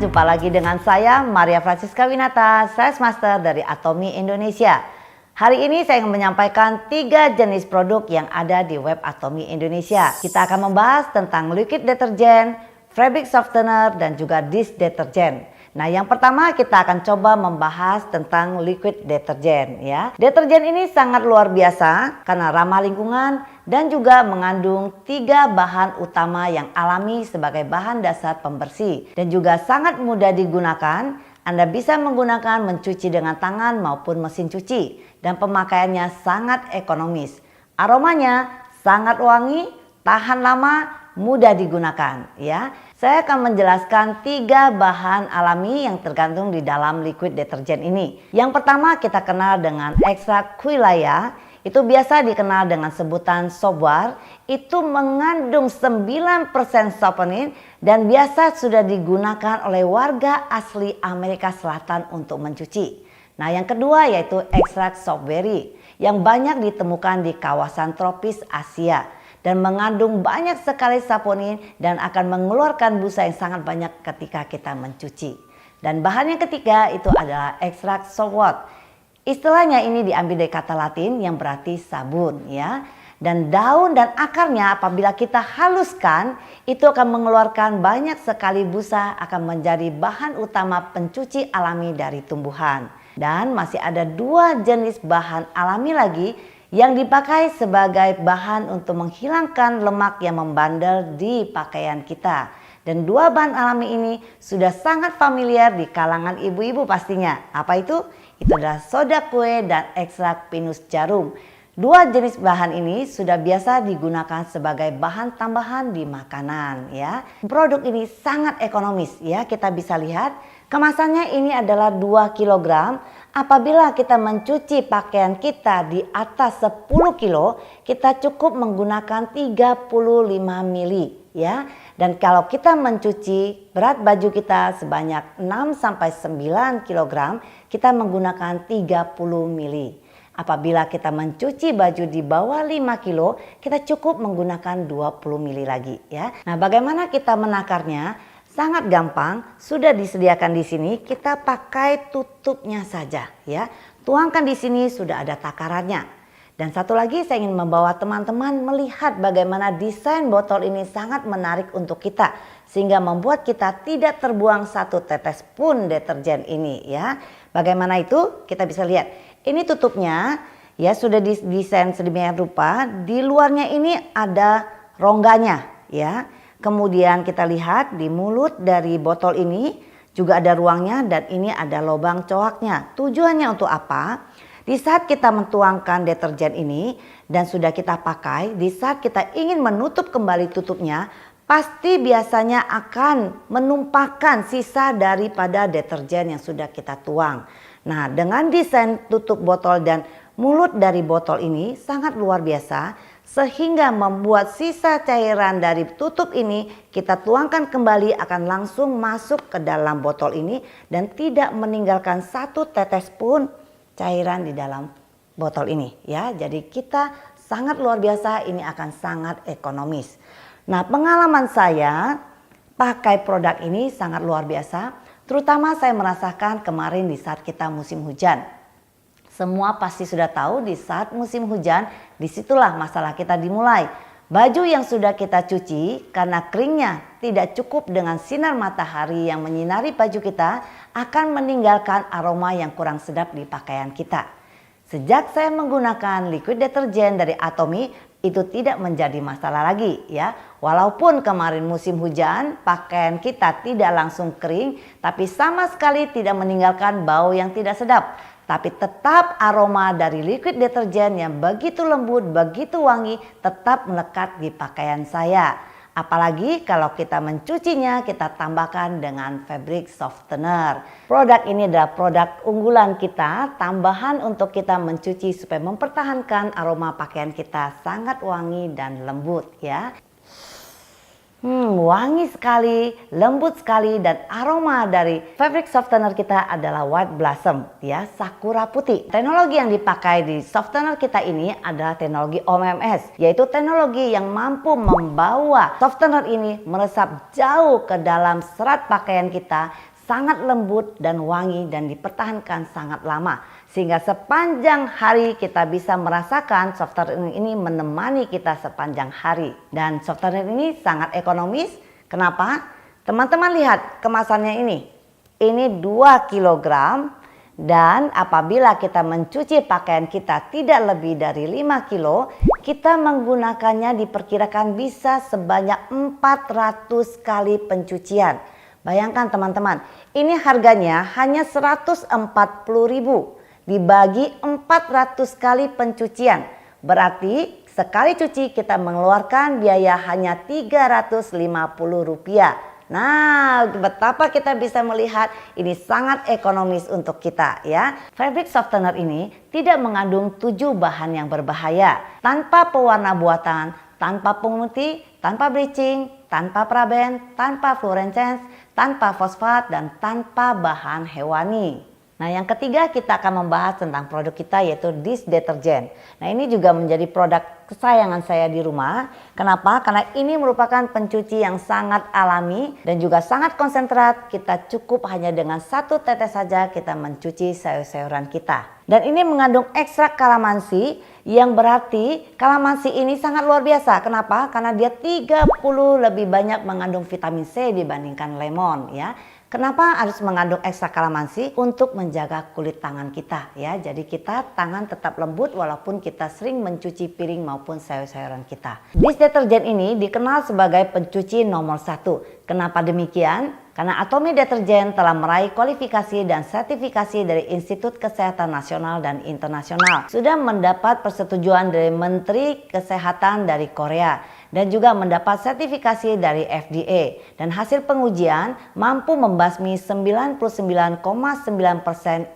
jumpa lagi dengan saya Maria Francisca Winata, Sales Master dari Atomy Indonesia. Hari ini saya ingin menyampaikan 3 jenis produk yang ada di web Atomy Indonesia. Kita akan membahas tentang liquid deterjen, fabric softener, dan juga dish deterjen. Nah, yang pertama kita akan coba membahas tentang liquid deterjen ya. Deterjen ini sangat luar biasa karena ramah lingkungan dan juga mengandung 3 bahan utama yang alami sebagai bahan dasar pembersih dan juga sangat mudah digunakan. Anda bisa menggunakan mencuci dengan tangan maupun mesin cuci dan pemakaiannya sangat ekonomis. Aromanya sangat wangi, tahan lama, mudah digunakan ya. Saya akan menjelaskan 3 bahan alami yang tergantung di dalam liquid deterjen ini. Yang pertama kita kenal dengan ekstrak Quillaia. Itu biasa dikenal dengan sebutan soapware. Itu mengandung 9% saponin dan biasa sudah digunakan oleh warga asli Amerika Selatan untuk mencuci. Nah, yang kedua yaitu ekstrak soapberry yang banyak ditemukan di kawasan tropis Asia dan mengandung banyak sekali saponin dan akan mengeluarkan busa yang sangat banyak ketika kita mencuci. Dan bahan yang ketiga itu adalah ekstrak saltwater. Istilahnya ini diambil dari kata Latin yang berarti sabun ya. Dan daun dan akarnya apabila kita haluskan itu akan mengeluarkan banyak sekali busa, akan menjadi bahan utama pencuci alami dari tumbuhan. Dan masih ada 2 jenis bahan alami lagi yang dipakai sebagai bahan untuk menghilangkan lemak yang membandel di pakaian kita. Dan 2 bahan alami ini sudah sangat familiar di kalangan ibu-ibu pastinya. Apa itu? Itu adalah soda kue dan ekstrak pinus jarum. 2 jenis bahan ini sudah biasa digunakan sebagai bahan tambahan di makanan ya. Produk ini sangat ekonomis ya, kita bisa lihat. Kemasannya ini adalah 2 kg. Apabila kita mencuci pakaian kita di atas 10 kilo, kita cukup menggunakan 35 mili ya. Dan kalau kita mencuci berat baju kita sebanyak 6-9 kg, kita menggunakan 30 mili. Apabila kita mencuci baju di bawah 5 kilo, kita cukup menggunakan 20 mili lagi ya. Nah, bagaimana kita menakarnya? Sangat gampang, sudah disediakan di sini, kita pakai tutupnya saja ya. Tuangkan di sini sudah ada takarannya. Dan satu lagi saya ingin membawa teman-teman melihat bagaimana desain botol ini sangat menarik untuk kita. Sehingga membuat kita tidak terbuang 1 tetes pun deterjen ini ya. Bagaimana itu? Kita bisa lihat. Ini tutupnya ya sudah didesain sedemikian rupa. Di luarnya ini ada rongganya ya. Kemudian kita lihat di mulut dari botol ini juga ada ruangnya dan ini ada lubang coaknya. Tujuannya untuk apa? Di saat kita mentuangkan deterjen ini dan sudah kita pakai, di saat kita ingin menutup kembali tutupnya, pasti biasanya akan menumpahkan sisa daripada deterjen yang sudah kita tuang. Nah, dengan desain tutup botol dan mulut dari botol ini sangat luar biasa. Sehingga membuat sisa cairan dari tutup ini kita tuangkan kembali akan langsung masuk ke dalam botol ini dan tidak meninggalkan 1 tetes pun cairan di dalam botol ini ya. Jadi kita sangat luar biasa, ini akan sangat ekonomis. Nah, pengalaman saya pakai produk ini sangat luar biasa, terutama saya merasakan kemarin di saat kita musim hujan. Semua pasti sudah tahu di saat musim hujan disitulah masalah kita dimulai. Baju yang sudah kita cuci karena keringnya tidak cukup dengan sinar matahari yang menyinari baju kita akan meninggalkan aroma yang kurang sedap di pakaian kita. Sejak saya menggunakan liquid deterjen dari Atomy itu tidak menjadi masalah lagi ya. Walaupun kemarin musim hujan pakaian kita tidak langsung kering tapi sama sekali tidak meninggalkan bau yang tidak sedap. Tapi tetap aroma dari liquid deterjen yang begitu lembut, begitu wangi tetap melekat di pakaian saya. Apalagi kalau kita mencucinya kita tambahkan dengan fabric softener. Produk ini adalah produk unggulan kita, tambahan untuk kita mencuci supaya mempertahankan aroma pakaian kita sangat wangi dan lembut ya. Wangi sekali, lembut sekali dan aroma dari fabric softener kita adalah white blossom ya, sakura putih. Teknologi yang dipakai di softener kita ini adalah teknologi OMS, yaitu teknologi yang mampu membawa softener ini meresap jauh ke dalam serat pakaian kita sangat lembut dan wangi dan dipertahankan sangat lama. Sehingga sepanjang hari kita bisa merasakan softener ini menemani kita sepanjang hari. Dan softener ini sangat ekonomis. Kenapa? Teman-teman lihat kemasannya ini. Ini 2 kilogram. Dan apabila kita mencuci pakaian kita tidak lebih dari 5 kilo, kita menggunakannya diperkirakan bisa sebanyak 400 kali pencucian. Bayangkan teman-teman, ini harganya hanya 140.000 dibagi 400 kali pencucian. Berarti sekali cuci kita mengeluarkan biaya hanya Rp350. Nah, betapa kita bisa melihat ini sangat ekonomis untuk kita ya. Fabric softener ini tidak mengandung 7 bahan yang berbahaya. Tanpa pewarna buatan, tanpa pemutih, tanpa bleaching, tanpa paraben, tanpa fluorescence, tanpa fosfat, dan tanpa bahan hewani. Nah, yang ketiga kita akan membahas tentang produk kita yaitu dish detergent. Nah, ini juga menjadi produk kesayangan saya di rumah. Kenapa? Karena ini merupakan pencuci yang sangat alami dan juga sangat konsentrat. Kita cukup hanya dengan 1 tetes saja kita mencuci sayur-sayuran kita. Dan ini mengandung ekstrak kalamansi yang berarti kalamansi ini sangat luar biasa. Kenapa? Karena dia 30 lebih banyak mengandung vitamin C dibandingkan lemon ya. Kenapa harus mengandung ekstrak kalamansi? Untuk menjaga kulit tangan kita ya. Jadi kita tangan tetap lembut walaupun kita sering mencuci piring maupun sayur-sayuran kita. Dish detergent ini dikenal sebagai pencuci nomor 1. Kenapa demikian? Karena Atomy Detergent telah meraih kualifikasi dan sertifikasi dari Institut Kesehatan Nasional dan Internasional. Sudah mendapat persetujuan dari Menteri Kesehatan dari Korea. Dan juga mendapat sertifikasi dari FDA. Dan hasil pengujian mampu membasmi 99,9%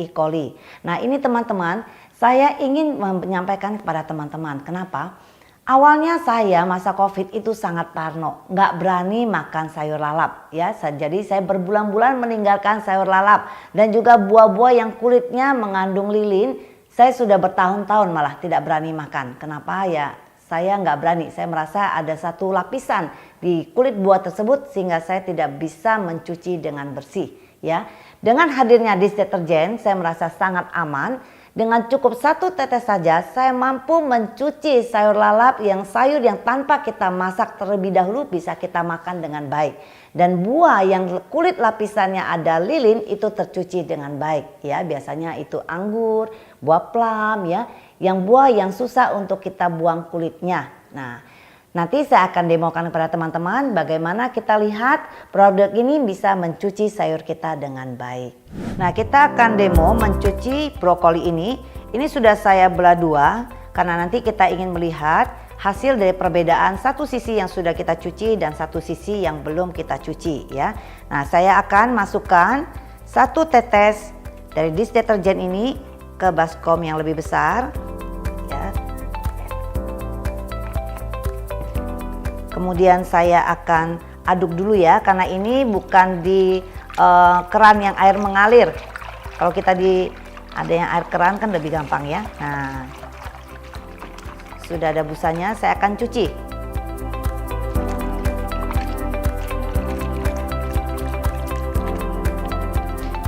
E. coli. Nah ini teman-teman, saya ingin menyampaikan kepada teman-teman. Kenapa? Awalnya saya masa COVID itu sangat parno, nggak berani makan sayur lalap ya. Jadi saya berbulan-bulan meninggalkan sayur lalap dan juga buah-buah yang kulitnya mengandung lilin. Saya sudah bertahun-tahun malah tidak berani makan. Kenapa ya? Saya nggak berani, saya merasa ada satu lapisan di kulit buah tersebut sehingga saya tidak bisa mencuci dengan bersih ya. Dengan hadirnya dish detergent saya merasa sangat aman. Dengan cukup 1 tetes saja saya mampu mencuci sayur lalap yang tanpa kita masak terlebih dahulu bisa kita makan dengan baik. Dan buah yang kulit lapisannya ada lilin itu tercuci dengan baik ya. Biasanya itu anggur, buah plum ya. Yang buah yang susah untuk kita buang kulitnya. Nah, nanti saya akan demokan kepada teman-teman bagaimana kita lihat produk ini bisa mencuci sayur kita dengan baik. Nah, kita akan demo mencuci brokoli ini. Ini sudah saya belah 2 karena nanti kita ingin melihat hasil dari perbedaan satu sisi yang sudah kita cuci dan satu sisi yang belum kita cuci ya. Nah, saya akan masukkan 1 tetes dari dish detergent ini ke baskom yang lebih besar ya. Kemudian saya akan aduk dulu ya, karena ini bukan di keran yang air mengalir. Kalau kita ada yang air keran kan lebih gampang ya. Nah, sudah ada busanya, saya akan cuci.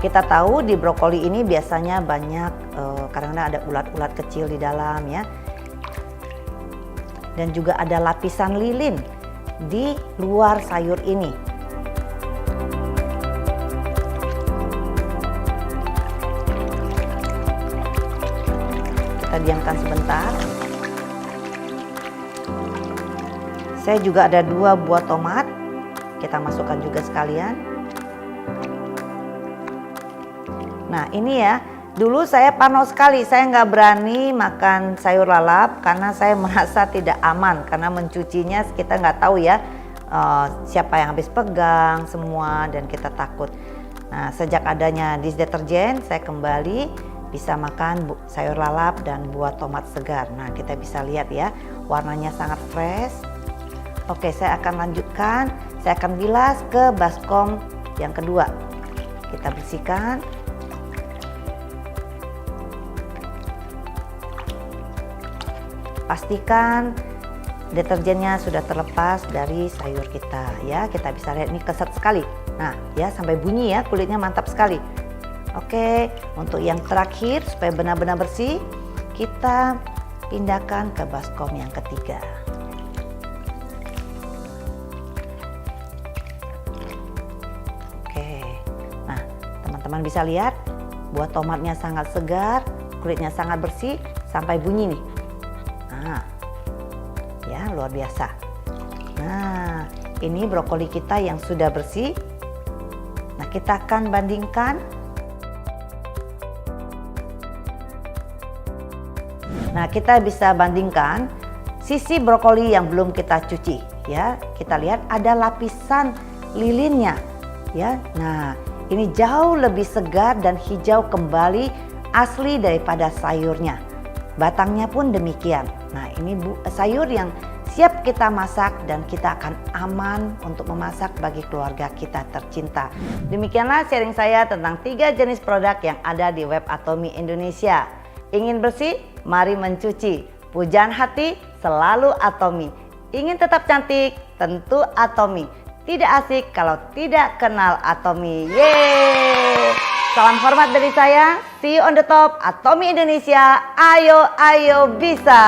Kita tahu di brokoli ini biasanya banyak kadang-kadang ada ulat-ulat kecil di dalam ya. Dan juga ada lapisan lilin di luar sayur ini. Kita diamkan sebentar. Saya juga ada 2 buah tomat. Kita masukkan juga sekalian. Nah ini ya, dulu saya parno sekali, saya nggak berani makan sayur lalap karena saya merasa tidak aman. Karena mencucinya kita nggak tahu ya siapa yang habis pegang semua dan kita takut. Nah sejak adanya dish detergent saya kembali bisa makan sayur lalap dan buah tomat segar. Nah kita bisa lihat ya, warnanya sangat fresh. Oke, saya akan lanjutkan, saya akan bilas ke baskom yang kedua. Kita bersihkan. Pastikan deterjennya sudah terlepas dari sayur kita ya. Kita bisa lihat ini keset sekali. Nah, ya sampai bunyi ya, kulitnya mantap sekali. Oke, untuk yang terakhir supaya benar-benar bersih, kita pindahkan ke baskom yang ketiga. Oke, nah teman-teman bisa lihat buah tomatnya sangat segar, kulitnya sangat bersih, sampai bunyi nih. Nah, ya luar biasa. Nah, ini brokoli kita yang sudah bersih. Nah, kita akan bandingkan. Nah, kita bisa bandingkan sisi brokoli yang belum kita cuci, ya. Kita lihat ada lapisan lilinnya, ya. Nah, ini jauh lebih segar dan hijau kembali asli daripada sayurnya. Batangnya pun demikian. Nah, ini sayur yang siap kita masak dan kita akan aman untuk memasak bagi keluarga kita tercinta. Demikianlah sharing saya tentang 3 jenis produk yang ada di web Atomy Indonesia. Ingin bersih? Mari mencuci. Pujaan hati selalu Atomy. Ingin tetap cantik? Tentu Atomy. Tidak asik kalau tidak kenal Atomy. Yeay! Salam hormat dari saya. See you on the top. Atomy Indonesia. Ayo, ayo bisa.